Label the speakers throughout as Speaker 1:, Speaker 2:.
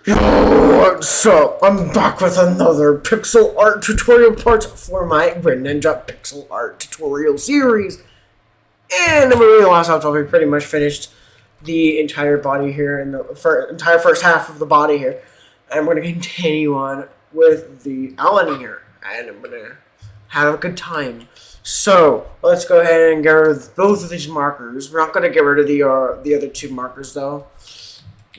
Speaker 1: Yo, what's up? I'm back with another pixel art tutorial part for my Greninja pixel art tutorial series. And in the last episode, we pretty much finished the entire body here, and the entire first half of the body here. And we're going to continue on with the Alan here, and I'm going to have a good time. So, let's go ahead and get rid of both of these markers. We're not going to get rid of the other two markers, though.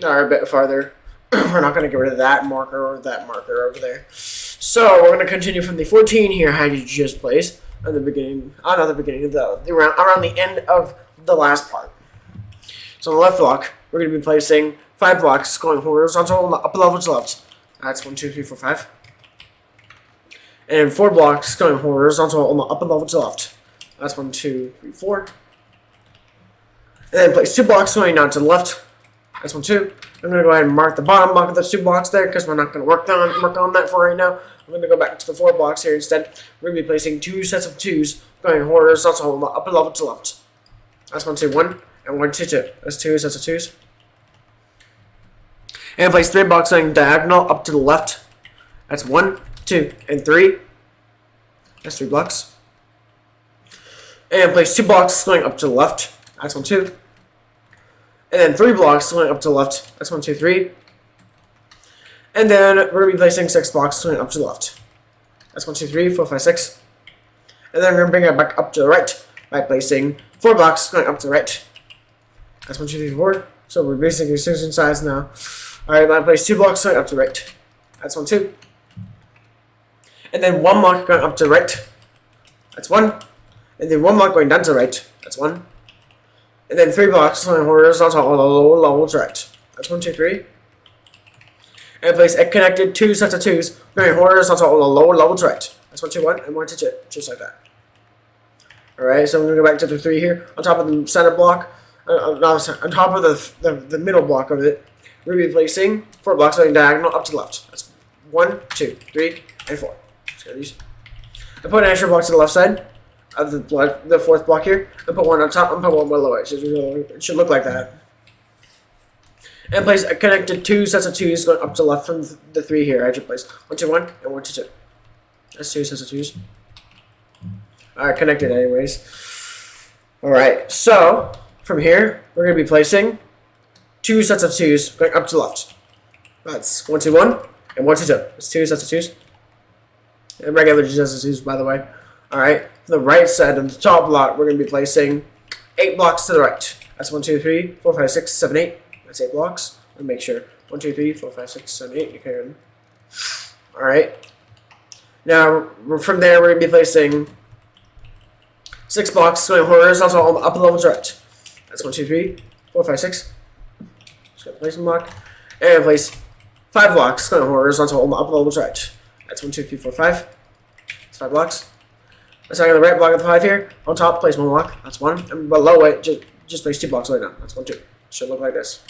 Speaker 1: They're a bit farther. We're not going to get rid of that marker or that marker over there. So we're going to continue from the 14 here, how you just placed at the beginning, not the beginning of around the end of the last part. So on the left block, we're going to be placing 5 blocks going horizontal on the upper level to left. That's 1, 2, 3, 4, 5. And 4 blocks going horizontal on the upper level to left. That's 1, 2, 3, 4. And then place 2 blocks going down to the left. That's 1, 2. I'm going to go ahead and mark the bottom block of those 2 blocks there because we're not going to work on that for right now. I'm going to go back to the 4 blocks here instead. We're going to be placing 2 sets of 2s going horizontal on the upper level to left. That's 1, 2, 1, and 1, 2, 2. That's 2 sets of 2s. And place 3 blocks going diagonal up to the left. That's 1, 2, and 3. That's 3 blocks. And place 2 blocks going up to the left. That's 1, 2. And then 3 blocks going up to the left. That's 1, 2, 3. And then we're going to be placing 6 blocks going up to the left. That's 1, 2, 3, 4, 5, 6. And then we're going to bring it back up to the right by placing 4 blocks going up to the right. That's 1, 2, 3, 4. So we're basically switching sides now. Alright, now place 2 blocks going up to the right. That's 1, 2. And then 1 block going up to the right. That's 1. And then 1 block going down to the right. That's 1. And then 3 blocks going horizontal on the lower level to right. That's 1, 2, 3. And place a connected 2 sets of 2s going horizontal on the lower level to right. That's 1, 2, 1, and 1, 2, 2. Just like that. Alright, so I'm going to go back to the 3 here. On top of the center block, on top of the middle block of it, we're going to be placing 4 blocks going diagonal up to the left. That's 1, 2, 3, and 4. So these. I put an extra block to the left side of the 4th block here, and put 1 on top and put 1 below it. So it should look like that. And place a connected 2 sets of 2s going up to the left from the 3 here. I should place 1, 2, 1, and 1, 2, 2. That's 2 sets of 2s. Alright, connected anyways. Alright, so from here, we're going to be placing 2 sets of 2s going up to the left. That's 1, 2, 1, and 1, 2, 2. That's 2 sets of 2s. And regular sets of 2s, by the way. Alright, from the right side of the top block, we're going to be placing 8 blocks to the right. That's 1, 2, 3, 4, 5, 6, 7, 8. That's 8 blocks. And make sure 1, 2, 3, 4, 5, 6, 7, 8. You can. Alright. Now, from there, we're going to be placing 6 blocks going horizontal on the upper level to right. That's 1, 2, 3, 4, 5, 6. Just going to place 1 block. And place 5 blocks going horizontal on the upper level to right. That's 1, 2, 3, 4, 5. That's 5 blocks. Starting on the right block of the 5 here. On top, place 1 block. That's 1. And below it, just place 2 blocks right now. That's 1, 2. Should look like this.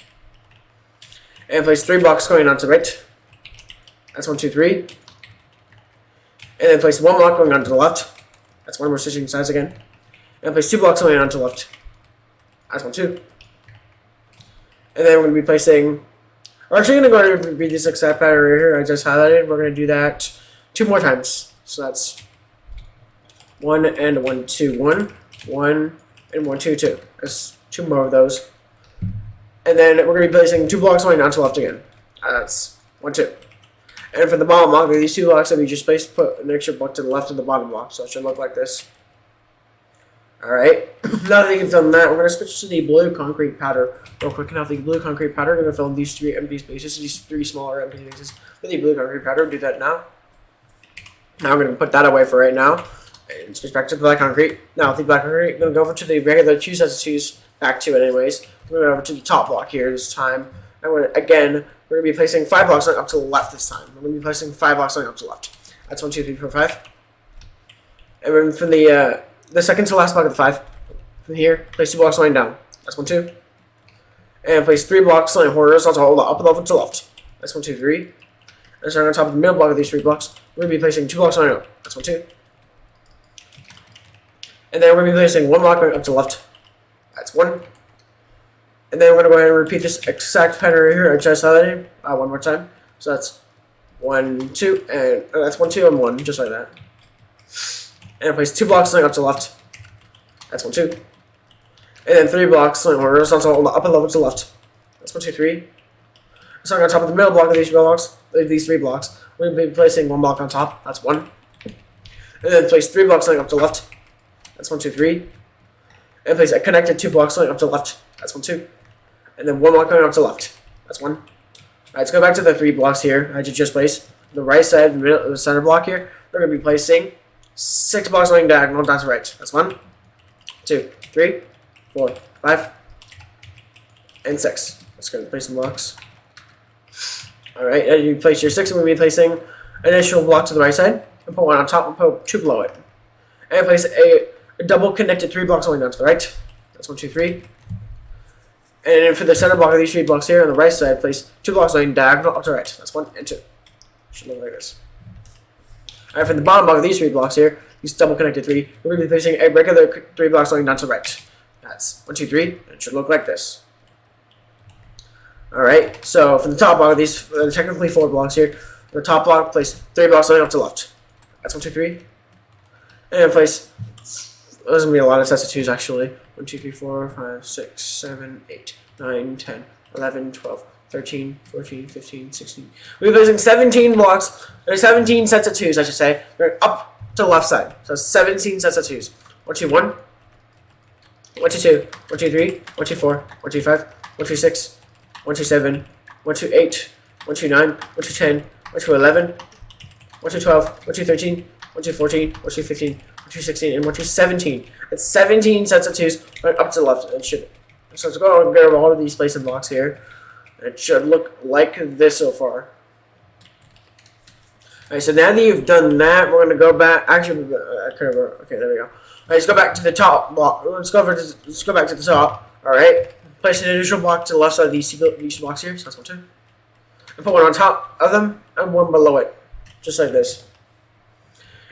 Speaker 1: And place 3 blocks going on to the right. That's 1, 2, 3. And then place 1 block going on to the left. That's 1. We're switching sides again. And place 2 blocks going on to the left. That's 1, 2. And then we're going to be placing. We're actually going to go ahead and read this exact pattern right here. I just highlighted. We're going to do that 2 more times. So that's 1 and 1, 2, 1, 1 and 1, 2, 2. There's 2 more of those. And then we're going to be placing 2 blocks going down to left again. That's 1, 2. And for the bottom block, these 2 blocks that we just placed, put an extra block to the left of the bottom block. So it should look like this. Alright. Now that you can film that, we're going to switch to the blue concrete pattern real quick. Now the blue concrete pattern, we're going to film these 3 empty spaces, these 3 smaller empty spaces with the blue concrete pattern. Do that now. Now I'm going to put that away for right now. And switch back to the black concrete. Now, with the black concrete, I'm going to go over to the regular 2 sets of 2s, back to it anyways. We're going to go over to the top block here this time. And we're going to be placing 5 blocks going up to the left this time. We're going to be placing 5 blocks going up to the left. That's 1, 2, 3, 4, 5. And then from the second to last block of the 5, from here, place 2 blocks going down. That's 1, 2. And place 3 blocks going horizontal on the upper level to the left. That's 1, 2, 3. And starting on top of the middle block of these 3 blocks, we're going to be placing 2 blocks going up. That's 1, 2. And then we're going to be placing 1 block going up to the left. That's 1. And then we're going to go ahead and repeat this exact pattern right here. I just highlighted one more time. So that's 1, 2, and that's 1, 2, and 1, just like that. And place 2 blocks going up to the left. That's 1, 2. And then 3 blocks going horizontal on the upper level to the left. That's 1, 2, 3. Starting on top of the middle block of these blocks, these 3 blocks, we're going to be placing 1 block on top. That's 1. And then place 3 blocks going up to the left. That's 1, 2, 3. And place a connected 2 blocks going up to the left. That's 1, 2. And then 1 block going up to the left. That's 1. Alright, let's go back to the 3 blocks here I just placed. The right side, the middle, the center block here, we're going to be placing 6 blocks going diagonal down to the right. That's 1, 2, 3, 4, 5, and 6. Let's go and place some blocks. Alright, as you place your 6, we're going to be placing an additional block to the right side, and put 1 on top and put 2 below it. And place a double connected 3 blocks going down to the right. That's 1, 2, 3. And then for the center block of these 3 blocks here on the right side, place 2 blocks going diagonal up to the right. That's 1 and 2. Should look like this. Alright, for the bottom block of these 3 blocks here, these double connected 3, we're going to be placing a regular 3 blocks going down to the right. That's 1, 2, 3. It should look like this. Alright, so for the top block of these, technically 4 blocks here, the top block, place 3 blocks going up to the left. That's 1, 2, 3. And then place, there's going to be a lot of sets of 2s actually. 1, 2, 3, 4, 5, 6, 7, 8, 9, 10, 11, 12, 13, 14, 15, 16. We're placing 17 blocks, or 17 sets of 2s, I should say. They're up to the left side. So 17 sets of 2s. 1, 2, 1, 1, 2, 2, 1, 2, 3, 1, 2, 4, 1, 2, 5, 1, 2, 6, 1, 2, 7, 1, 2, 8, 1, 2, 9, 1, 2, 10, 1, 2, 11, 1, 2, 12, 1, 2, 13, 1, 2, 14, 1, 2, 15, 1, 2, 16, and 1, 2, 17. It's 17 sets of 2s going up to the left. It should. So let's go and grab all of these placement blocks here. It should look like this so far. Alright, so now that you've done that, we're going to go back. Actually, okay, there we go. Alright, let's go back to the top block. Let's go back to the top. Alright, place an additional block to the left side of these blocks here. So that's 1, 2. And put 1 on top of them and 1 below it, just like this.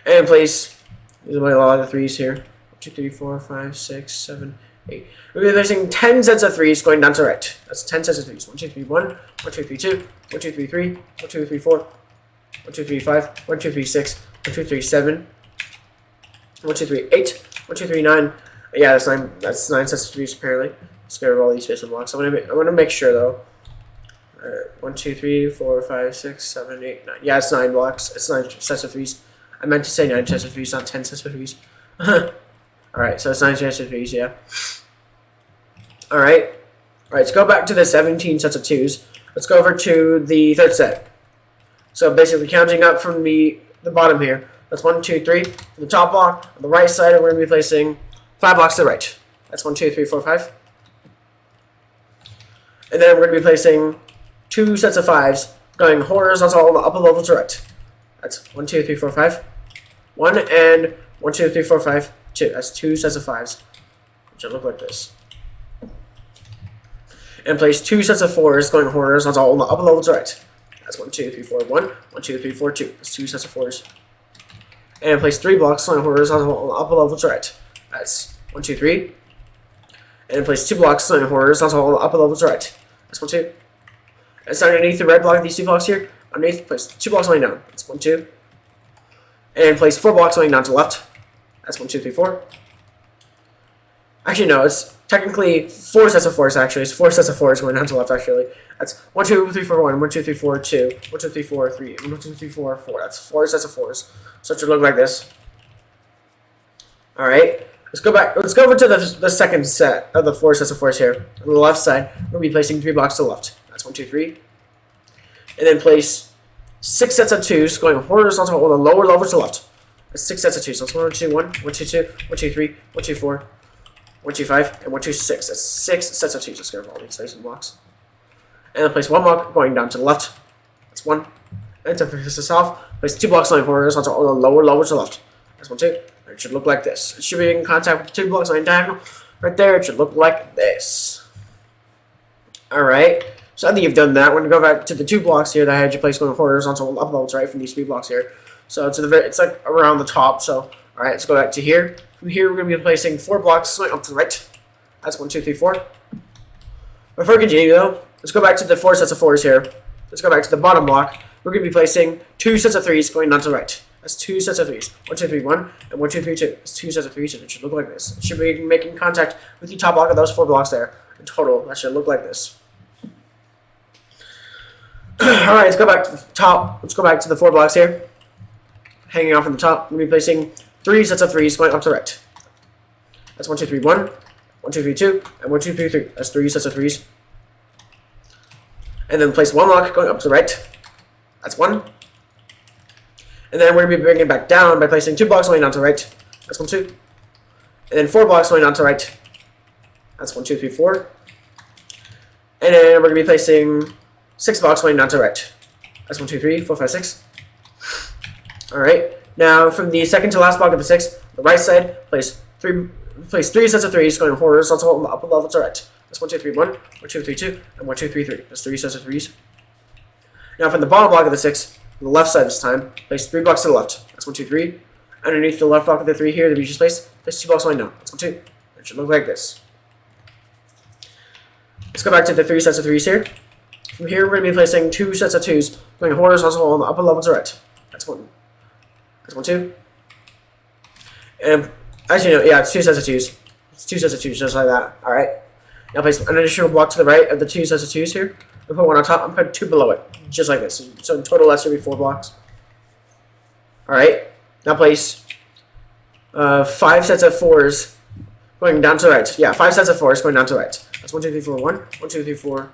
Speaker 1: And place, these are my lot of 3s here. 1, 2, 3, 4, 5, 6, 7, 8. We'll be placing 10 sets of 3s going down to the right. That's 10 sets of 3s. 1, 2, 3, 1, 1, 2, 3, 2, 1, 2, 3, 3, 1, 2, 3, 4, 1, 2, 3, 5, 1, 2, 3, 6, 1, 2, 3, 7, 1, 2, 3, 8, 1, 2, 3, 9. Yeah, that's 9. That's 9 sets of 3s apparently. Let's get rid of all these placement blocks. I'm gonna make sure though. 1, 2, 3, 4, 5, 6, 7, 8, 9. Yeah, it's 9 blocks. It's 9 sets of 3s. I meant to say 9 sets of 3s, not 10 sets of 3s. Alright, so it's 9 sets of 3s, yeah. Alright, let's go back to the 17 sets of 2s. Let's go over to the third set. So basically counting up from the bottom here. That's 1, 2, 3. The top block, on the right side, we're going to be placing 5 blocks to the right. That's 1, 2, 3, 4, 5. And then we're going to be placing 2 sets of 5s going horizontal on the upper level to right. That's 1, 2, 3, 4, 5. 1 and 1, 2, 3, 4, 5, 2. That's 2 sets of 5s. Which will look like this. And place 2 sets of 4s going horizontal on the upper level to right. That's 1, 2, 3, 4, 1. 1, 2, 3, 4, 2. That's 2 sets of 4s. And place 3 blocks going horizontal on the upper level to right. That's 1, 2, 3. And place 2 blocks going horizontal on the upper level to right. That's 1, 2. And so underneath the red block, these 2 blocks here, underneath, place 2 blocks going down. That's 1, 2. And place 4 blocks going down to the left. That's 1, 2, 3, 4. Actually, no, it's technically 4 sets of 4s, actually. It's 4 sets of 4s going down to the left, actually. That's 1, 2, 3, 4, 1, 1, 2, 3, 4, 2, 1, 2, 3, 4, 3, 1, 2, 3, 4, 4. That's 4 sets of 4s. So it should look like this. Alright. Let's go back. Let's go over to the second set of the 4 sets of 4s here. On the left side, we'll be placing 3 blocks to the left. That's 1, 2, 3. And then place 6 sets of 2s going horizontal on the lower level to the left. That's 6 sets of 2s. So it's 1, 2, 1, 1, 2, 2, 1, 2, 3, 1, 2, 4, 1, 2, 5, and 1, 2, 6. That's 6 sets of 2s. Let's get rid of all these placement blocks. And then place 1 block going down to the left. That's 1. And to finish this off, place 2 blocks going horizontal on the lower level to the left. That's 1, 2. It should look like this. It should be in contact with 2 blocks on diagonal. Right there, it should look like this. Alright. So I think you've done that. We're going to go back to the 2 blocks here that I had you place going horizontal up levels, right, from these 3 blocks here. So to the it's like around the top. So, alright, let's go back to here. From here, we're going to be placing 4 blocks going up to the right. That's 1, 2, 3, 4. Before we continue though, let's go back to the 4 sets of 4s here. Let's go back to the bottom block. We're going to be placing 2 sets of 3s going down to the right. That's 2 sets of 3s. 1, 2, 3, 1, and 1, 2, 3, 2. That's 2 sets of 3s, and it should look like this. It should be making contact with the top block of those 4 blocks there. In total, that should look like this. Alright, let's go back to the top. Let's go back to the 4 blocks here. Hanging off from the top, we're going to be placing 3 sets of 3s going up to the right. That's 1, 2, 3, 1, 1, 2, 3, 2, and 1, 2, 3, 3. That's 3 sets of 3s. And then place 1 block going up to the right. That's 1. And then we're going to be bringing it back down by placing 2 blocks going down to the right. That's 1, 2. And then 4 blocks going down to the right. That's 1, 2, 3, 4. And then we're going to be placing 6 blocks going down to the right. That's 1, 2, 3, 4, 5, 6. Alright. Now from the second to last block of the 6, the right side, place 3 sets of 3s going horizontal on the upper level to the right. That's 1, 2, 3, 1, 1, 2, 3, 2, and 1, 2, 3, 3. That's 3 sets of 3s. Now from the bottom block of the 6, the left side this time, place 3 blocks to the left. That's 1, 2, 3. Underneath the left block of the 3 here that we just placed, place 2 blocks going down. That's 1, 2. It should look like this. Let's go back to the 3 sets of 3s here. From here, we're going to be placing 2 sets of 2s going horizontal on the upper level to the right. That's 1. That's 1, 2. And as you know, yeah, it's 2 sets of 2s. It's 2 sets of 2s, just like that. Alright. Now place an additional block to the right of the 2 sets of 2s here. We put 1 on top and put 2 below it, just like this. So in total, that should be 4 blocks. Alright. Now place 5 sets of 4s going down to the right. Yeah, 5 sets of 4s going down to the right. That's 1, 2, 3, 4, 1, 1, 2, 3, 4,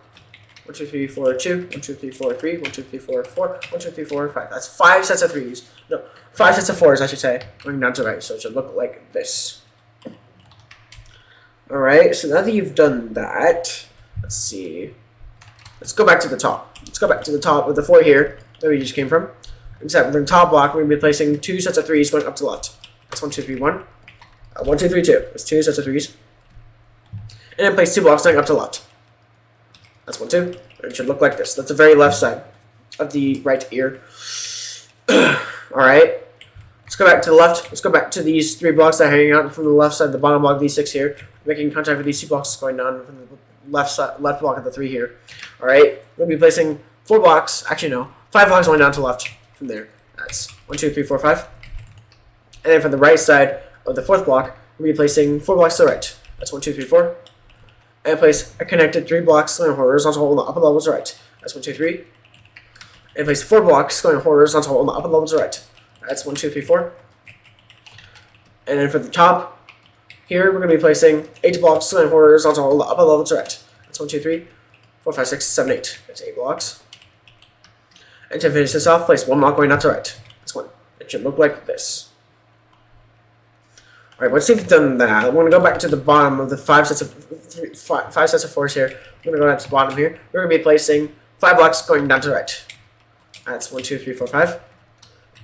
Speaker 1: 1, 2, 3, 4, 2, 1, 2, 3, 4, 3, 1, 2, 3, 4, 4, 1, 2, 3, 4, 5. That's 5 sets of 3s. No, 5 sets of 4s, I should say, going down to the right. So it should look like this. Alright, so now that you've done that, let's see. Let's go back to the top. Let's go back to the top of the 4 here that we just came from. Except for the top block, we're going to be placing 2 sets of 3s going up to the left. That's 1, 2, 3, 1. 1, 2, 3, 2. That's 2 sets of 3s. And then place 2 blocks going up to the left. That's 1, 2. It should look like this. That's the very left side of the right ear. Alright. Let's go back to the left. Let's go back to these 3 blocks that are hanging out from the left side, the bottom block of these 6 here. Making contact with these 2 blocks going down from the left block of the 3 here. Alright. We'll be placing 4 blocks. Actually, no. 5 blocks going down to the left from there. That's 1, 2, 3, 4, 5. And then from the right side of the 4th block, we'll be placing 4 blocks to the right. That's 1, 2, 3, 4. And place a connected 3 blocks going horizontal on the upper level to the right. That's 1, 2, 3. And place 4 blocks going horizontal on the upper level to the right. That's 1, 2, 3, 4. And then for the top, here we're going to be placing 8 blocks going horizontal on the upper level to the right. That's 1, 2, 3, 4, 5, 6, 7, 8. That's 8 blocks. And to finish this off, place 1 block going down to the right. That's 1. It should look like this. Alright, once you've done that, I'm going to go back to the bottom of the 5 sets of 4s here. I'm going to go down to the bottom here. We're going to be placing 5 blocks going down to the right. That's 1, 2, 3, 4, 5.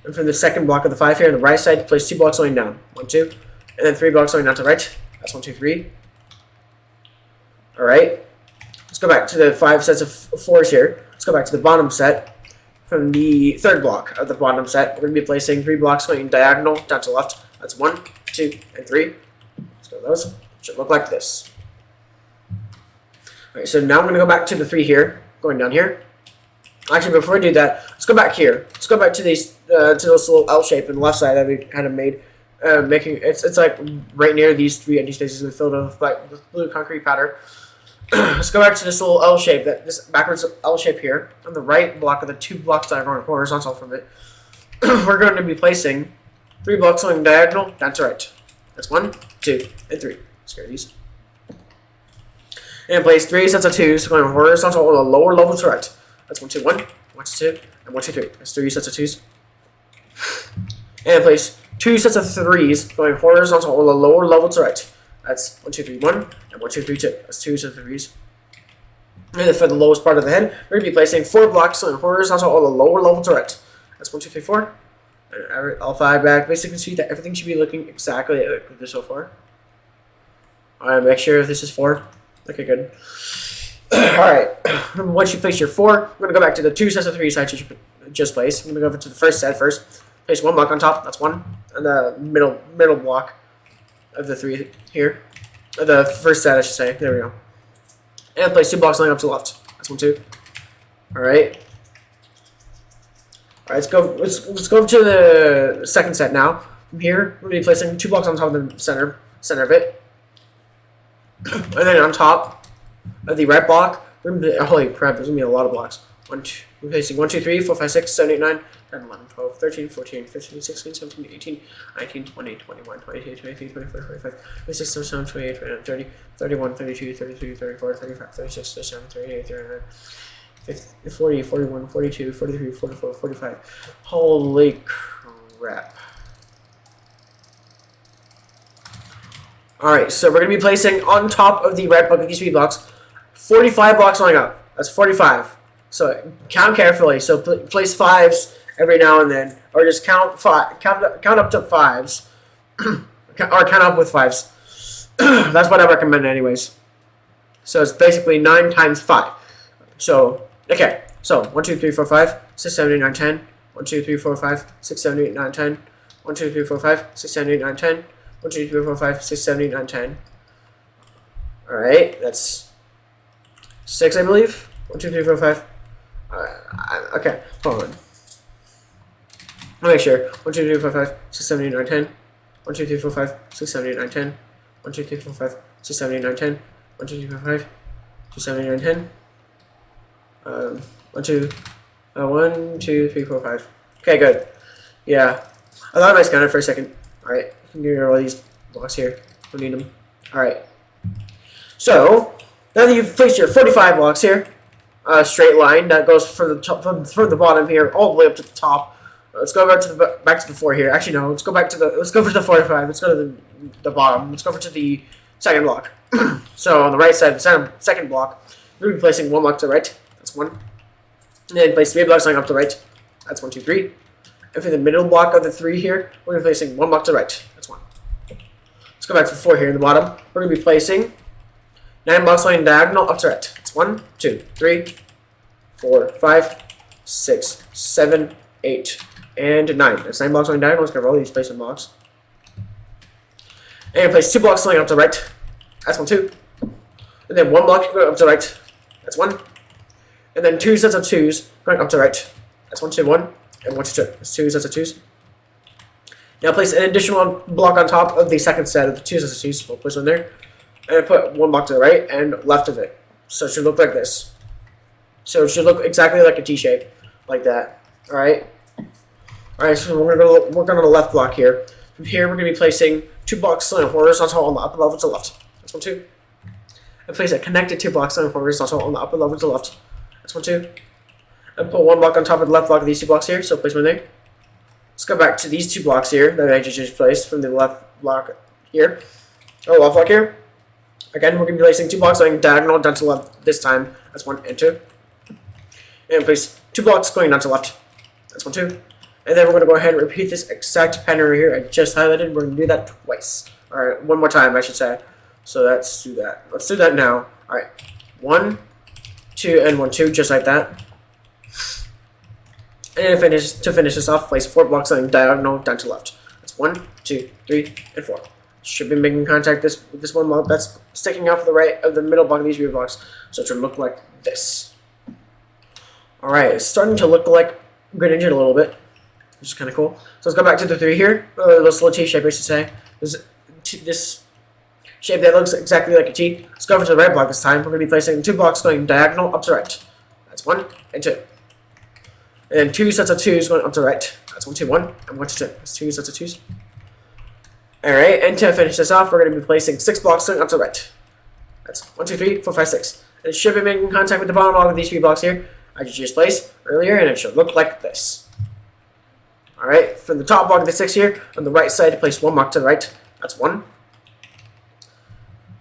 Speaker 1: And from the second block of the 5 here on the right side, place 2 blocks going down. 1, 2. And then 3 blocks going down to the right. That's 1, 2, 3. Alright. Let's go back to the 5 sets of 4s here. Let's go back to the bottom set. From the 3rd block of the bottom set, we're going to be placing 3 blocks going diagonal down to the left. That's 1, 2, and 3. Let's go those. It should look like this. Alright, so now I'm going to go back to the 3 here, going down here. Actually, before I do that, let's go back here. Let's go back to these, to this little L shape on the left side that we kind of made. Making it's like right near these 3 empty spaces we filled with blue concrete powder. Let's go back to this little L shape, this backwards L shape here. On the right block of the 2 blocks that are going horizontal from it, we're going to be placing 3 blocks going diagonal down to right. That's 1, 2, and 3. Scare these. And place 3 sets of 2s going horizontal on the lower level to right. That's 1, 2, 1, 1, 2, and 1, 2, 3. That's 3 sets of 2s. And place 2 sets of 3s going horizontal on the lower level to right. That's 1, 2, 3, 1, and 1, 2, 3, 2. That's 2 sets of 3s. And then for the lowest part of the head, we're going to be placing 4 blocks going horizontal on the lower level to right. That's 1, 2, 3, 4. And all 5 back. Basically, see that everything should be looking exactly like this so far. Alright, make sure if this is 4. Okay, good. Alright, once you place your 4, we're going to go back to the 2 sets of 3s I just placed. I'm going to go over to the first set first. Place 1 block on top, that's 1. And the middle block of the 3 here. The first set, I should say. There we go. And place 2 blocks going up to the left. That's 1, 2. Alright. Alright, let's go to the second set now. From here, we're gonna be placing 2 blocks on top of the center of it. And then on top of the right block, we're gonna be, holy crap, there's gonna be a lot of blocks. We're placing 1, 2, 3, 4, 5, 6, 7, 8, 9, 10, 11, 12, 13, 14, 15, 16, 17, 18, 19, 20, 21, 22, 23, 24, 25, 26, 27, 28, 29, 30, 31, 32, 33, 34, 35, 36, 37, 38, 39, 50, 40, 41, 42, 43, 44, 45. Holy crap. Alright, so we're going to be placing on top of the red bucket these 3 blocks 45 blocks going up. That's 45. So count carefully. So place 5s every now and then, or just count up to 5s, or count up with 5s. That's what I recommend anyways. So it's basically 9 times 5. So, okay. So 1, 2, 3, 4, 5, 6, 7, 8, 9, 10. 1, 2, 3, 4, 5, 6, 7, 8, 9, 10. 1, 2, 3, 4, 5, 6, 7, 8, 9, 10. 1, 2, 3, 4, 5, 6, 7, 8, 9, 10. Alright, that's 6, I believe. 1, 2, 3, 4, 5. Okay, hold on. I'll make sure. 1, 2, 3, 4, 5, 6, 7, 8, 9, 10. 1, 2, 3, 4, 5, 6, 7, 8, 9, 10. 1, 2, 3, 4, 5, 6, 7, 8, 9, 10. 1, 2, 3, 4, 5, 6, 7, 8, 9, 10. 1, 2, 3, 4, 5. Okay, good. Yeah. I thought I might scan it for a second. Alright, get rid of all these blocks here. Don't need them. Alright. So, now that you've placed your 45 blocks here, straight line that goes from the top, from the bottom here all the way up to the top. Let's go back to the 4 here. Actually, no. Let's go for the 45. Let's go to the bottom. Let's go over to the second block. So on the right side, the second block, we're gonna be placing 1 block to the right. That's 1. And then place 3 blocks going up to the right. That's 1, 2, 3. And for the middle block of the 3 here, we're gonna be placing 1 block to the right. That's 1. Let's go back to the 4 here in the bottom. We're gonna be placing 9 blocks going diagonal up to the right. That's 1, 2, 3, 4, 5, 6, 7, 8, and 9. That's 9 blocks going diagonal. Let's cover all these placement blocks. And place 2 blocks going up to the right. That's 1, 2. And then 1 block going up to the right. That's 1. And then 2 sets of 2s going up to the right. That's 1, 2, 1. And 1, 2, 2. That's 2 sets of 2s. Now place an additional block on top of the second set of the 2 sets of 2s. We'll place one there. And put 1 block to the right and left of it. So it should look like this. So it should look exactly like a T shape. Like that. Alright? Alright, so we're going to work on the left block here. From here, we're going to be placing 2 blocks on horizontal on the upper level to the left. That's 1, 2. And place a connected 2 blocks on horizontal on the upper level to the left. That's 1, 2. And put 1 block on top of the left block of these 2 blocks here. So place one there. Let's go back to these 2 blocks here that I just placed from the left block here. Or left block here. Again, we're going to be placing 2 blocks going diagonal down to the left this time. That's 1 and 2. And place 2 blocks going down to the left. That's 1, 2. And then we're going to go ahead and repeat this exact pattern right here I just highlighted. We're going to do that twice. Alright, 1 more time, I should say. So let's do that. Let's do that now. Alright. 1, 2, and 1, 2, just like that. And then to finish this off, place 4 blocks going diagonal down to the left. That's 1, 2, 3, and 4. Should be making contact with this 1 block that's sticking out for the right of the middle block of these 3 blocks. So it should look like this. Alright, it's starting to look like Greninja a little bit, which is kind of cool. So let's go back to the 3 here. This little T shape, I should say. This shape that looks exactly like a T. Let's go over to the right block this time. We're going to be placing 2 blocks going diagonal up to the right. That's 1 and 2. And then 2 sets of 2s going up to the right. That's 1, 2, 1, and 1, 2, 2. That's 2 sets of 2s. Alright, and to finish this off, we're going to be placing 6 blocks going up to the right. That's 1, 2, 3, 4, 5, 6. And it should be making contact with the bottom block of these 3 blocks here. I just placed earlier, and it should look like this. Alright, from the top block of the 6 here, on the right side, place 1 block to the right. That's 1.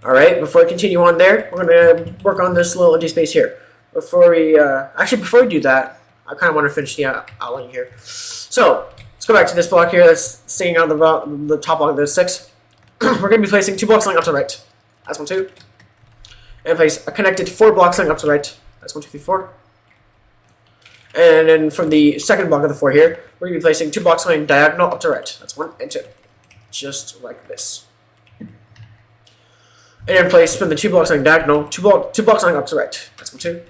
Speaker 1: Alright, before we continue on there, we're going to work on this little empty space here. Before we do that, I kind of want to finish the outline here. So, let's go back to this block here that's sticking out the top block of the 6. We're going to be placing 2 blocks going up to the right. That's 1, 2. And place a connected 4 blocks going up to the right. That's 1, 2, 3, 4. And then from the second block of the 4 here, we're going to be placing 2 blocks going diagonal up to the right. That's 1 and 2. Just like this. And then place from the 2 blocks going diagonal, two blocks going up to the right. That's 1, 2. And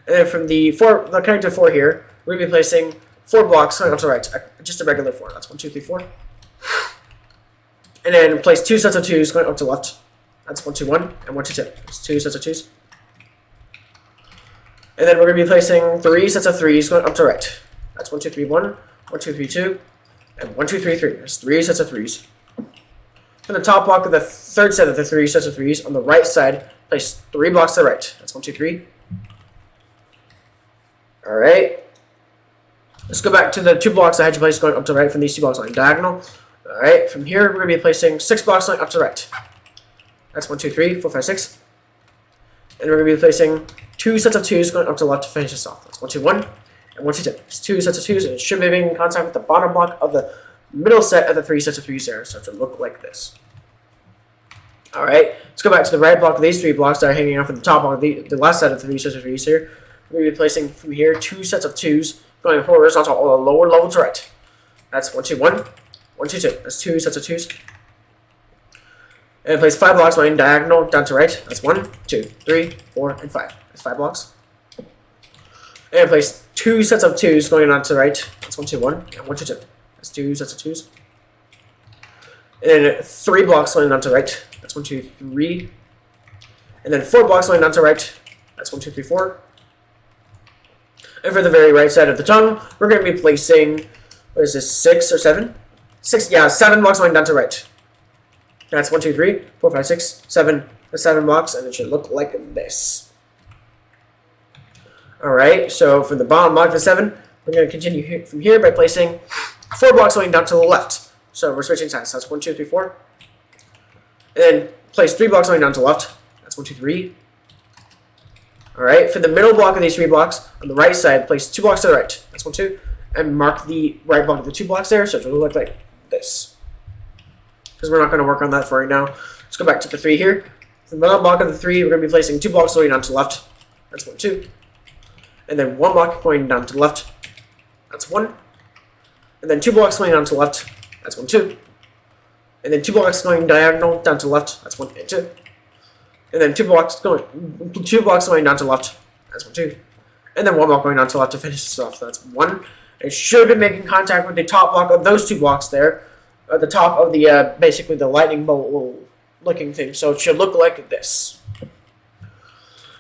Speaker 1: then from the connector 4 here, we're going to be placing 4 blocks going up to the right. Just a regular 4. That's 1, 2, 3, 4. And then place 2 sets of 2s going up to the left. That's 1, 2, 1, and 1, 2, 2. That's 2 sets of 2s. And then we're going to be placing 3 sets of 3s going up to the right. That's 1, 2, 3, 1, 1, 2, 3, 2, and 1, 2, 3, 3. There's 3 sets of 3s. For the top block of the third set of the 3 sets of 3s, on the right side, place 3 blocks to the right. That's 1, 2, 3. Alright. Let's go back to the 2 blocks I had you place going up to the right from these 2 blocks on diagonal. Alright, from here we're going to be placing 6 blocks going up to the right. That's 1, 2, 3, 4, 5, 6. And we're going to be placing 2 sets of 2s going up to the left to finish this off. That's 1, 2, 1, and 1, 2, 2. It's 2 sets of 2s, and it should be making contact with the bottom block of the middle set of the 3 sets of 3s there, so it should look like this. Alright, let's go back to the right block of these 3 blocks that are hanging off at the top block of the last set of 3 sets of 3s here. We're going to be placing from here 2 sets of 2s going horizontal all the lower level to right. That's 1, 2, 1, 1, 2, 2. That's 2 sets of 2s. And place 5 blocks going diagonal down to right. That's 1, 2, 3, 4, and 5. That's 5 blocks. And place 2 sets of 2s going on to the right. That's 1, 2, 1, and 1, 2, 2. That's 2 sets of 2s. And then 3 blocks going on to the right. That's 1, 2, 3. And then 4 blocks going on to the right. That's 1, 2, 3, 4. And for the very right side of the tongue, we're going to be placing, what is this, 6 or 7? 6, yeah, 7 blocks going down to the right. That's 1, 2, 3, 4, 5, 6, 7. That's 7 blocks, and it should look like this. Alright, so from the bottom block to 7, we're going to continue from here by placing 4 blocks going down to the left. So we're switching sides. That's 1, 2, 3, 4. And then place 3 blocks going down to the left. That's 1, 2, 3. Alright, for the middle block of these 3 blocks, on the right side, place 2 blocks to the right. That's 1, 2. And mark the right block of the 2 blocks there, so it will look like this. Because we're not going to work on that for right now. Let's go back to the 3 here. For the middle block of the 3, we're going to be placing 2 blocks going down to the left. That's 1, 2. And then 1 block going down to the left. That's 1. And then 2 blocks going down to the left. That's 1, 2. And then 2 blocks going diagonal down to the left. That's 1 and 2. And then 2 blocks going down to the left. That's 1, 2. And then 1 block going down to the left to finish this off. That's 1. It should be making contact with the top block of those 2 blocks there. At the top of the basically the lightning bolt looking thing. So it should look like this.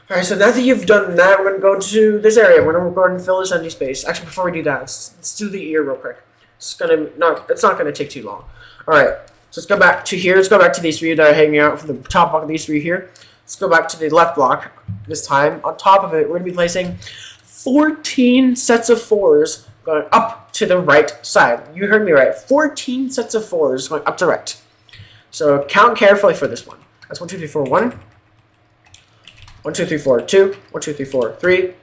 Speaker 1: Alright, so now that you've done that, we're going to go to this area. We're going to go ahead and fill this empty space. Actually, before we do that, let's do the ear real quick. It's not going to take too long. Alright, so let's go back to here. Let's go back to these 3 that are hanging out from the top block of these 3 here. Let's go back to the left block this time. On top of it, we're going to be placing 14 sets of 4s going up to the right side. You heard me right. 14 sets of 4s going up to right. So count carefully for this one. That's 1, 2, 3, 4, 1. 1, 2, 3, 4, 2. 1, 2, 3, 4, 3.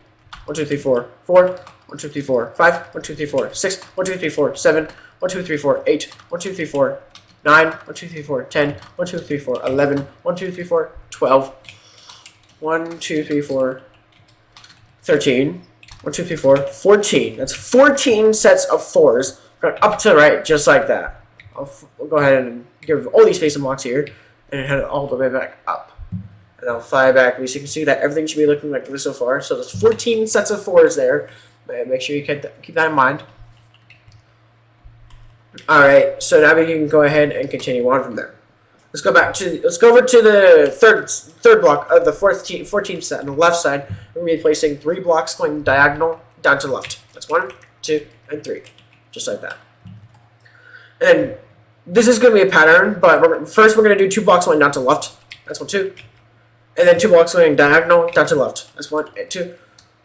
Speaker 1: 1, 2, 3, 4, 4. 1, 2, 3, 4, 5. 1, 2, 3, 4, 6. 1, 2, 3, 4, 7. 1, 2, 3, 4, 8. 1, 2, 3, 4, 9. 1, 2, 3, 4, 10. 1, 2, 3, 4, 11. 1, 2, 3, 4, 12. 1, 2, 3, 4, 13. 1, 2, 3, 4, 14. That's 14 sets of 4s going up to the right, just like that. We'll go ahead and give all these space and blocks here, and head all the way back up. And I'll fly back. So you can see that everything should be looking like this so far. So there's 14 sets of 4s there. Make sure you keep that in mind. Alright, so now we can go ahead and continue on from there. Let's go over to the third block of the 14th set on the left side. We're going to be placing 3 blocks going diagonal down to the left. That's 1, 2, and 3. Just like that. And then this is going to be a pattern, but first we're going to do 2 blocks going down to the left. That's 1, 2. And then 2 blocks going diagonal down to the left. That's 1 and 2.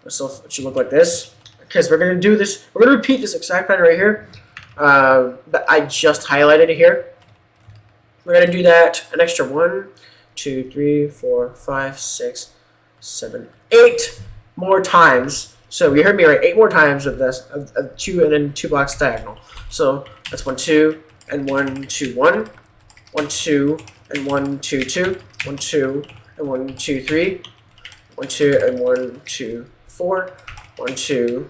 Speaker 1: So it should look like this. Because we're going to do this. We're going to repeat this exact pattern right here that I just highlighted here. We're going to do that an extra 1, 2, 3, 4, 5, 6, 7, 8 more times. So you heard me right, 8 more times of this, of 2 and then 2 blocks diagonal. So that's 1, 2, and 1, 2, 1, 1, 2, and 1, 2, 2, 1, 2, and 1, 2, 3, 1, 2, and 1, 2, 4, 1, 2,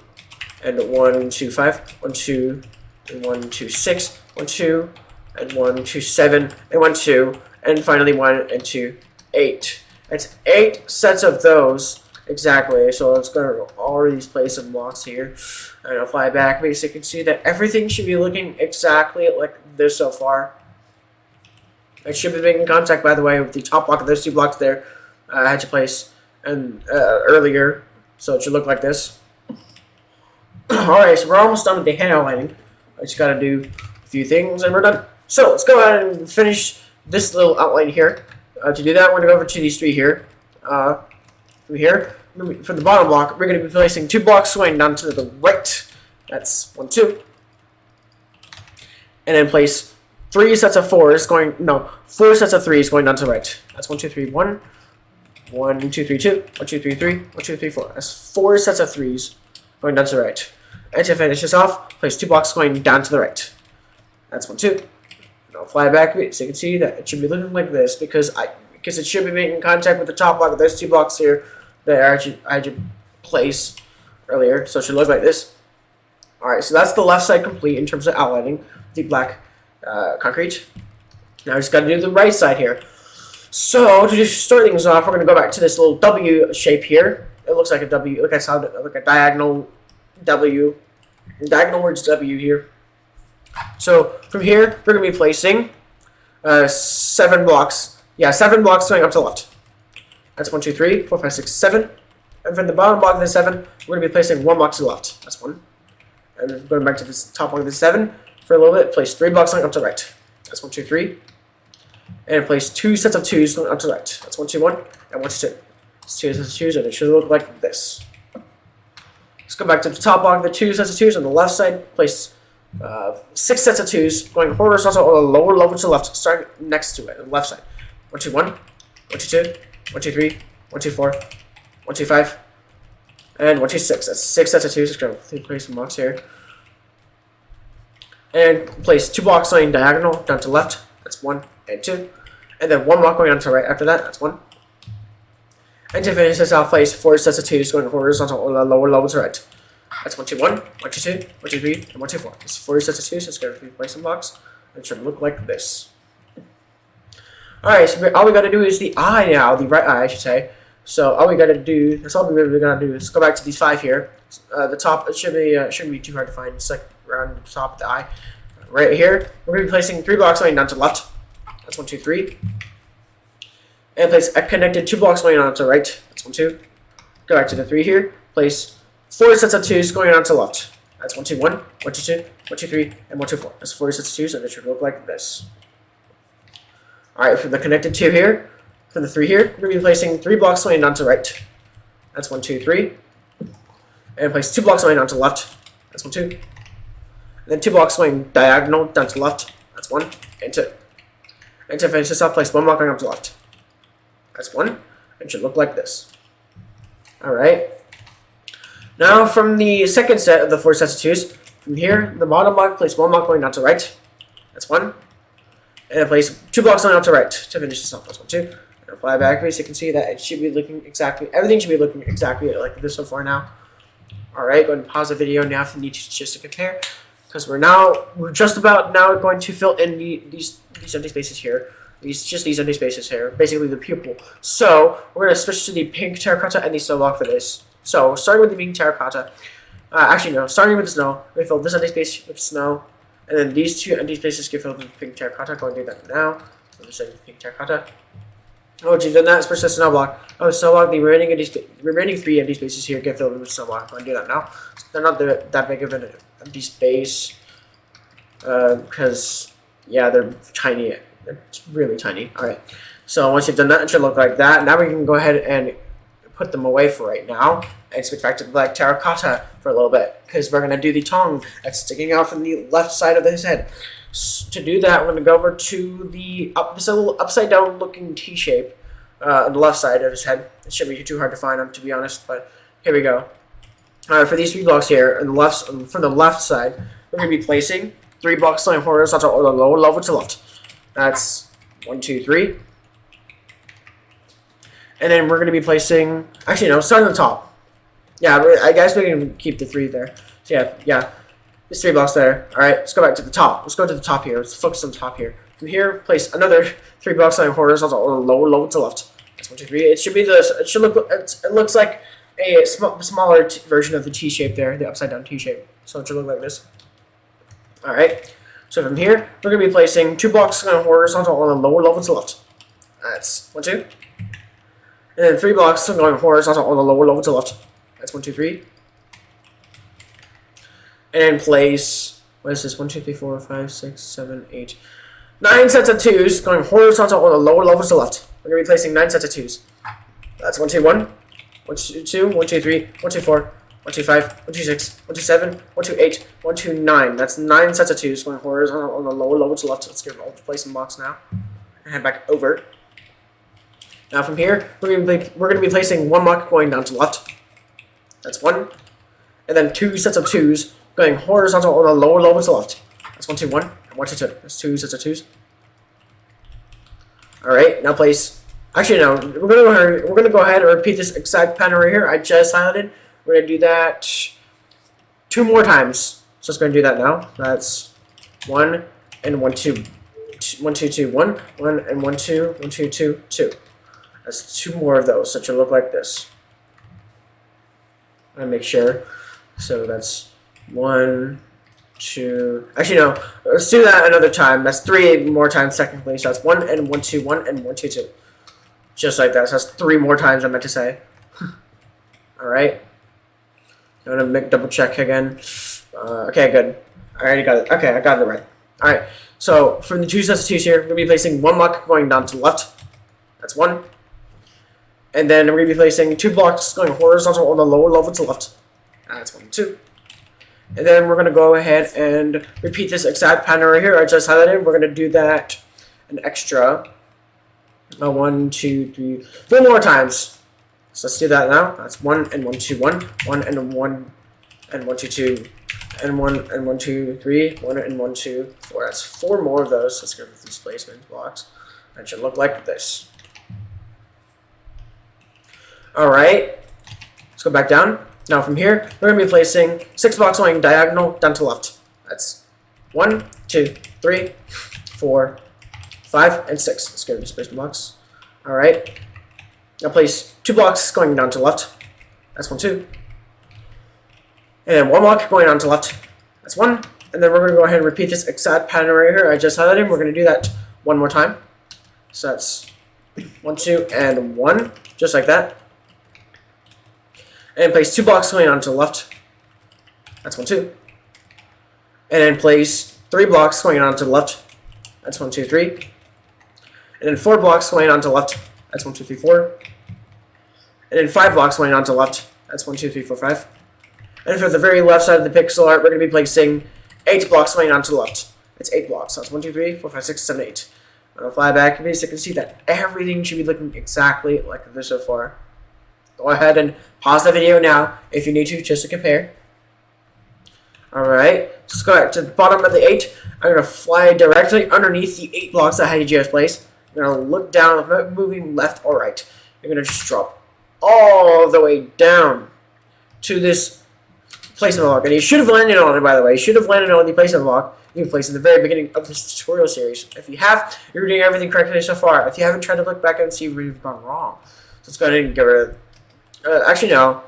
Speaker 1: and 1, 2, 5, 1, 2, and 1, 2, 6, 1, 2, and 1, 2, 7, and 1, 2, and finally 1 and 2, 8. It's 8 sets of those exactly. So let's go to already place some blocks here. And I'll fly back. So you can see that everything should be looking exactly like this so far. It should be making contact, by the way, with the top block of those 2 blocks there. I had to place and earlier, so it should look like this. Alright, so we're almost done with the hand outlining. I just gotta do a few things and we're done. So let's go ahead and finish this little outline here. To do that, we're gonna go over to these 3 here. From here, for the bottom block, we're gonna be placing 2 blocks swing down to the right. That's 1, 2. And then place 3 sets of 4s going, no, 4 sets of 3s going down to the right. That's 1, 2, 3, 1. 1, 2, 3, 2. 1, 2, 3, 3. 1, 2, 3, 4. That's 4 sets of 3s going down to the right. And to finish this off, place 2 blocks going down to the right. That's 1, 2. And I'll fly back so you can see that it should be looking like this because it should be making contact with the top block of those 2 blocks here that I had to place earlier. So it should look like this. Alright, so that's the left side complete in terms of outlining the black concrete. Now I just got to do the right side here. So to just start things off, we're going to go back to this little W shape here. It looks like a W. Look, I saw like a diagonal W. Diagonal words W here. So from here, we're going to be placing 7 blocks. Yeah, 7 blocks going up to the left. That's 1, 2, 3, 4, 5, 6, 7. And from the bottom block of the 7, we're going to be placing 1 block to the left. That's 1. And then going back to this top block of the 7 for a little bit, place 3 blocks going up to the right. That's 1, 2, 3. And place 2 sets of 2s going up to the right. That's 1, 2, 1, and 1, 2, 2. It's 2 sets of 2s, and it should look like this. Let's go back to the top block of the 2 sets of 2s on the left side. Place 6 sets of 2s going horizontal on the lower level to the left, starting next to it on the left side. 1, 2, 1, 1, 2, 2, 1, 2, 3, 1, 2, 4, 1, 2, 5, and 1, 2, 6. That's 6 sets of 2s. Just going to place some blocks here. And place 2 blocks going diagonal down to the left. That's 1 and 2. And then 1 block going on to the right after that. That's 1. And to finish this, I'll place 4 sets of 2s going horizontal on the lower level to the right. That's 1, 2, 1, 1, 2, 2, 1, 2, 3, and 1, 2, 4. It's 4 sets of 2s. So it's going to place some blocks. It should look like this. Alright, so all we got to do is the eye now. The right eye, I should say. So all we got to do, that's all we're going to do is go back to these 5 here. The top, it shouldn't be too hard to find. It's like around the top of the eye. Right here, we're going to be placing 3 blocks going down to the left. That's 1, 2, 3. And place a connected 2 blocks going on to the right. That's 1, 2. Go back to the 3 here. Place 4 sets of 2s going on to the left. That's 1, 2, 1, 1, 2, 2, 1, 2, 3, and 1, 2, 4. That's 4 sets of 2s, and it should look like this. Alright, for the connected 2 here, for the 3 here, we're going to be placing 3 blocks going on to the right. That's 1, 2, 3. And place 2 blocks going on to the left. That's 1, 2. And then 2 blocks going diagonal down to the left. That's 1 and 2. And to finish this off, place 1 block going up to the left. That's 1. It should look like this. Alright. Now from the second set of the 4 sets of 2s, from here, the bottom block, place 1 block going down to the right. That's 1. And then place 2 blocks going up to the right to finish this off. That's 1, 2. And fly back so you can see that it should be looking exactly, everything should be looking exactly like this so far now. Alright, go ahead and pause the video now if you need to just to compare. Because we're just about now going to fill in these empty spaces here. These empty spaces here. Basically the pupil. So we're gonna switch to the pink terracotta and the snow block for this. So starting with the pink terracotta. Actually no, starting with the snow, we fill this empty space with snow. And then these 2 empty spaces get filled with pink terracotta. Go and do that now. We'll just say pink terracotta. Once you've done that, switch to the snow block. Oh, snow block, the remaining 3 empty spaces here get filled with snow block. Go and do that now. They're not that big of an empty space. Because, yeah, they're tiny. They're really tiny. Alright. So once you've done that, it should look like that. Now we can go ahead and put them away for right now. And switch back to the black terracotta for a little bit. Because we're going to do the tongue that's sticking out from the left side of his head. To do that, we're going to go over to the this little upside down looking T shape on the left side of his head. It shouldn't be too hard to find, to be honest, but here we go. Alright, for these 3 blocks here, on the left, from the left side, we're going to be placing 3 blocks going horizontal or the lower level to left. That's 1, 2, 3. And then we're going to be placing, actually no, start on the top. Yeah, I guess we can keep the 3 there. So yeah. There's 3 blocks there. Alright, let's go back to the top. Let's go to the top here. Let's focus on the top here. From here, place another 3 blocks going horizontal or lower level to left. That's 1, 2, 3. It should be this. It should look. It looks like a smaller version of the T shape there, the upside down T shape. So it should look like this. All right. So from here, we're gonna be placing 2 blocks going horizontal on the lower level to the left. That's 1, 2. And then 3 blocks going horizontal on the lower level to the left. That's 1, 2, 3. And then place, what is this? 1, 2, 3, 4, 5, 6, 7, 8. 9 sets of 2s going horizontal on the lower level to the left. We're going to be placing 9 sets of 2s. That's 1, 2, 1, 1, 2, 2, 1, 2, 3, 1, 2, 4, 1, 2, 5, 1, 2, 6, 1, 2, 7, 1, 2, 8, 1, 2, 9. That's 9 sets of 2s going horizontal on the lower level to the left. Let's get all the placing blocks now. And head back over. Now from here, we're going to be placing 1 block going down to the left. That's 1. And then 2 sets of 2s going horizontal on the lower level to the left. That's 1, 2, 1, and 1, 2, 2. That's 2 sets of 2s. Alright, now place. Actually, no. We're gonna go ahead and repeat this exact pattern right here. I just highlighted. We're gonna do that 2 more times. So let's go and do that now. That's 1 and 1, 2. 1, 2, 2, 1. 1 and 1, 2. 1, 2, 2, 2. That's 2 more of those. So it should look like this. I'm gonna make sure. So that's 1, 2. Actually, no. Let's do that another time. That's 3 more times technically. So that's 1 and 1, 2, 1 and 1, 2, 2. Just like that. So that's 3 more times I meant to say. All right. I'm gonna double check again. Okay, good. I already got it. Okay, I got it right. All right. So for the 2 sets of 2s here, we're gonna be placing 1 block going down to the left. That's 1. And then we're gonna be placing 2 blocks going horizontal on the lower level to the left. That's 1, 2. And then we're going to go ahead and repeat this exact pattern right here I just highlighted. We're going to do that an extra 1, 2, 3, 4 more times. So let's do that now. That's 1 and 1, 2, 1, 1 and 1 and 1, 2, 2, and 1 and 1, 2, 3, 1 and 1, 2, 4. That's 4 more of those. Let's go with these placement blocks. That should look like this. All right. Let's go back down. Now from here, we're going to be placing 6 blocks going diagonal down to left. That's 1, 2, 3, 4, 5, and 6. Let's go to these placement blocks. All right. Now place 2 blocks going down to left. That's 1, 2. And then 1 block going down to left. That's 1. And then we're going to go ahead and repeat this exact pattern right here I just highlighted. We're going to do that 1 more time. So that's 1, 2, and 1, just like that. And then place 2 blocks going on to the left. That's 1, 2. And then place 3 blocks going on to the left. That's 1, 2, 3. And then 4 blocks going on to the left. That's 1, 2, 3, 4. And then 5 blocks going on to the left. That's 1, 2, 3, 4, 5. And for the very left side of the pixel art, we're going to be placing 8 blocks going on to the left. It's 8 blocks. So that's 1, 2, 3, 4, 5, 6, 7, 8. I'm going to fly back. Basically, you can see that everything should be looking exactly like this so far. Go ahead and pause the video now if you need to, just to compare. Alright, let's go back to the bottom of the 8. I'm going to fly directly underneath the 8 blocks that I had just placed. I'm going to look down, not moving left or right. You're going to just drop all the way down to this placement block. And you should have landed on it, by the way. You should have landed on the placement block you placed in the very beginning of this tutorial series. If you have, you're doing everything correctly so far. If you haven't, tried to look back and see where you've gone wrong. So let's go ahead and get rid of it. Actually, no.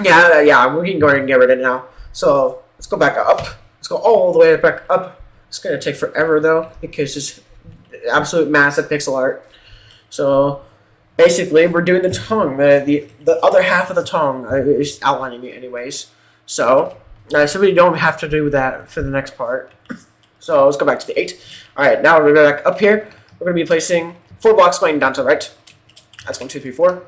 Speaker 1: Yeah, we can go ahead and get rid of it now. So let's go back up. Let's go all the way back up. It's going to take forever, though, because it's absolute massive pixel art. So basically, we're doing the tongue. The other half of the tongue is outlining it anyways. So we don't have to do that for the next part. So let's go back to the 8. Alright, now we're back up here. We're going to be placing 4 blocks going down to the right. That's 1, 2, 3, 4.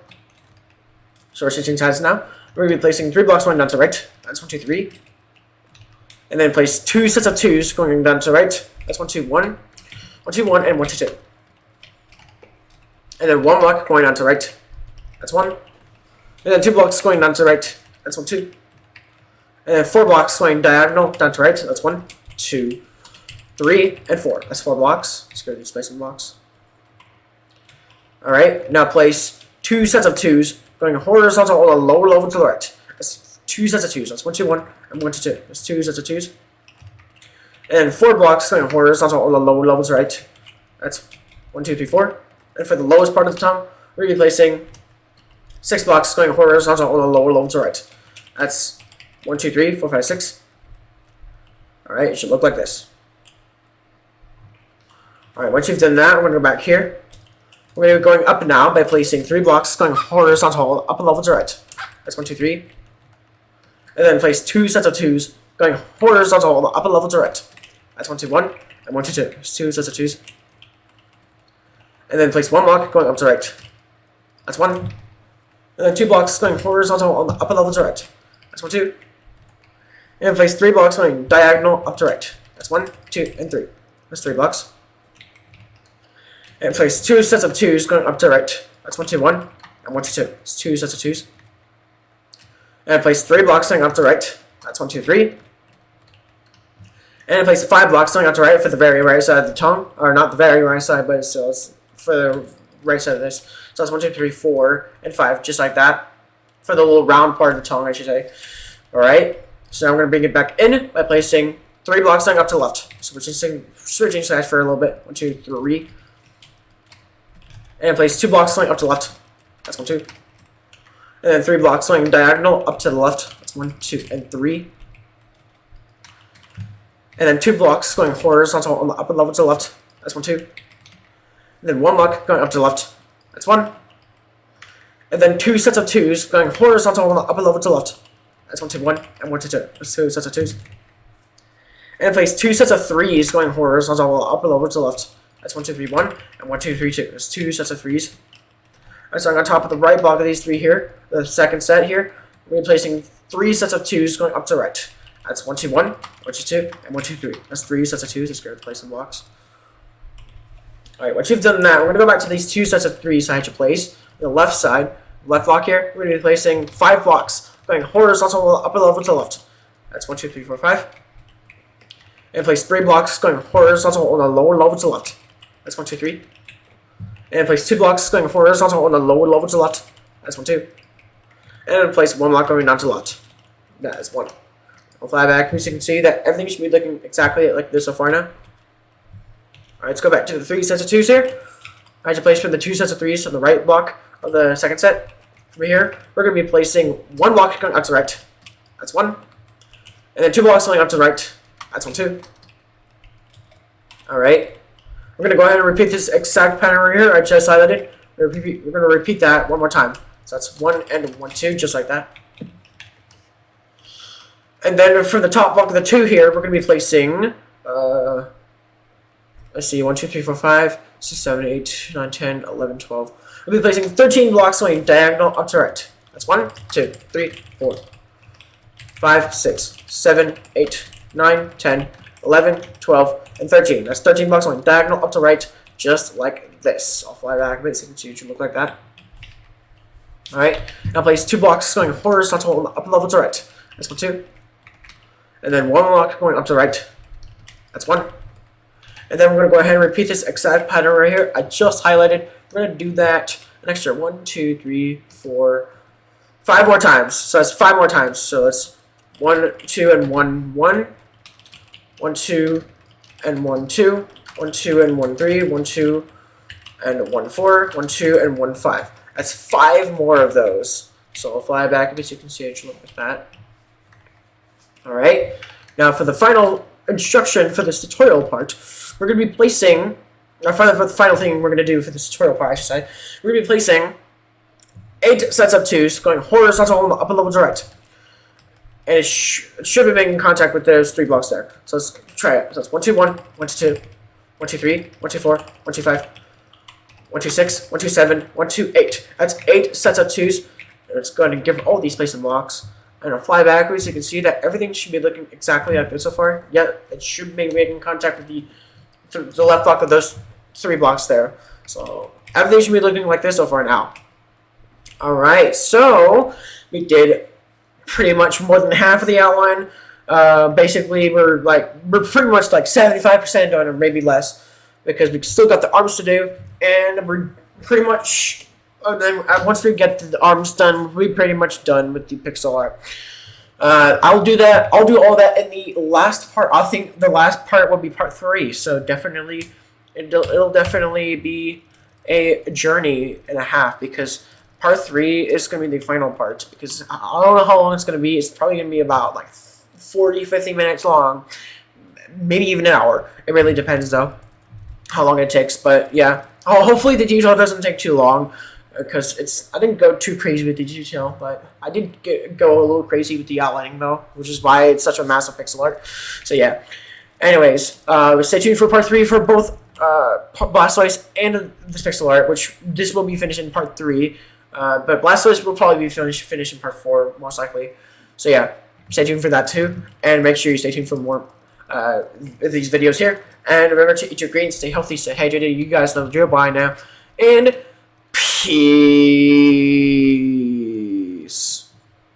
Speaker 1: So we're switching sides now. We're going to be placing 3 blocks going down to the right. That's 1, 2, 3. And then place 2 sets of 2s going down to the right. That's 1, 2, 1. 1, 2, 1, and 1, 2, 2. And then 1 block going down to the right. That's 1. And then 2 blocks going down to the right. That's 1, 2. And then 4 blocks going diagonal down to the right. That's 1, 2, 3, and 4. That's 4 blocks. Let's go to these placement blocks. Alright, now place 2 sets of 2s going horizontal on the lower level to the right. That's 2 sets of 2s. That's 1, 2, 1, and 1, 2, 2. That's 2 sets of 2s. And then 4 blocks going horizontal on the lower level to the right. That's 1, 2, 3, 4. And for the lowest part of the tongue, we're we're going to be placing 6 blocks going horizontal on the lower level to the right. That's 1, 2, 3, 4, 5, 6. Alright, it should look like this. Alright, once you've done that, we're going to go back here. We're going to be going up now by placing 3 blocks going horizontal on the upper level to the right. That's 1, 2, 3. And then place 2 sets of 2s going horizontal on the upper level to the right. That's 1, 2, 1, and 1, 2, 2. There's 2 sets of 2s. And then place 1 block going up to the right. That's 1. And then 2 blocks going horizontal on the upper level to the right. That's 1, 2. And place 3 blocks going diagonal up to right. That's 1, 2, and 3. That's 3 blocks. And place 2 sets of 2s going up to the right. That's 1, 2, 1, and 1, 2, 2. It's 2 sets of 2s. And place 3 blocks going up to the right. That's 1, 2, 3. And place 5 blocks going up to the right for the very right side of the tongue. Or not the very right side, but it's for the right side of this. So that's 1, 2, 3, 4, and 5, just like that. For the little round part of the tongue, I should say. Alright. So now I'm going to bring it back in by placing 3 blocks going up to the left. So we're just switching sides for a little bit. 1, 2, 3. And place 2 blocks going up to the left. That's 1, 2. And then 3 blocks going diagonal up to the left. That's 1, 2, and 3. And then 2 blocks going horizontal on the upper level to the left. That's 1, 2. And then 1 block going up to the left. That's 1. And then 2 sets of 2s going horizontal on the upper level to the left. That's 1, 2, 1, and 1, 2, 2. That's 2 sets of 2s. And place 2 sets of 3s going horizontal on the upper level to the left. That's 1, 2, 3, 1, and 1, 2, 3, 2. There's 2 sets of 3s. Alright, so on top of the right block of these 3 here, the second set here, we're placing 3 sets of 2s going up to the right. That's 1, 2, 1, 1, 2, 2, and 1, 2, 3. That's 3 sets of 2s. Let's go to place some blocks. Alright, once you've done that, we're going to go back to these 2 sets of 3s I had to place. On the left side, left block here, we're going to be placing 5 blocks going horizontal on the upper level to the left. That's 1, 2, 3, 4, 5. And place 3 blocks going horizontal on the lower level to the left. That's 1, 2, 3. And place 2 blocks going horizontal on the lower level to the left. That's 1, 2. And place 1 block going down to the left. That is 1. I'll fly back, as you can see that everything should be looking exactly like this so far now. Alright, let's go back to the 3 sets of 2s here. I had to place for the 2 sets of 3s on the right block of the second set. Over here, we're going to be placing 1 block going up to the right. That's 1. And then 2 blocks going up to the right. That's 1, 2. Alright. We're going to go ahead and repeat this exact pattern right here I just highlighted. We're going to repeat that one more time. So that's 1 and 1, 2, just like that. And then for the top block of the 2 here, we're going to be placing, let's see, 1, 2, 3, 4, 5, 6, 7, 8, 9, 10, 11, 12. We'll be placing 13 blocks going diagonal up to right. That's 1, 2, 3, 4, 5, 6, 7, 8, 9, 10, 11, 12, and 13. That's 13 blocks going diagonal up to right, just like this. I'll fly back a bit so you can see it should look like that. Alright, now place 2 blocks going horizontal on the upper level to right. That's 1, 2. And then 1 block going up to the right. That's 1. And then we're going to go ahead and repeat this exact pattern right here I just highlighted. We're going to do that an extra 1, 2, 3, 4, 5 more times. So that's 5 more times. So it's 1, 2, and 1, 1. 1, 2, and 1, 2. 1, 2, and 1, 3. 1, 2, and 1, 4. 1, 2, and 1, 5. That's 5 more of those. So I'll fly back a bit so you can see it should look like that. Alright, now for the final instruction for this tutorial part, we're going to be placing, or for the final thing we're going to do for this tutorial part, I should say, we're going to be placing 8 sets of 2s going horizontal on the upper level to the right. And it should be making contact with those 3 blocks there. So let's try it. So it's 1, 2, 1, 1, 2, 2, 1, 2, 3, 1, 2, 4, 1, 2, 5, 1, 2, 6, 1, 2, 7, 1, 2, 8. That's 8 sets of 2s. And it's going to give all these placing blocks. And I'll fly backwards so you can see that everything should be looking exactly like this so far. Yet it should be making contact with the left block of those 3 blocks there. So everything should be looking like this so far now. Alright, so we did pretty much more than half of the outline. Basically we're pretty much like 75% done or maybe less. Because we still got the arms to do. And we're pretty much then once we get the arms done, we're pretty much done with the pixel art. I'll do all that in the last part. I think the last part will be part 3. So definitely, it'll definitely be a journey and a half, because part 3 is going to be the final part, because I don't know how long it's going to be. It's probably going to be about like 40-50 minutes long, maybe even an hour. It really depends though how long it takes. But yeah, hopefully the detail doesn't take too long, because I didn't go too crazy with the detail, but I did go a little crazy with the outlining though, which is why it's such a massive pixel art. So yeah, anyways, stay tuned for part 3 for both Blastoise and this pixel art, which this will be finished in part 3, but Blastoise will probably be finished in part 4 most likely. So yeah, stay tuned for that too, and make sure you stay tuned for more these videos here. And remember to eat your greens, stay healthy, stay hydrated. You guys know the drill by now, and peace.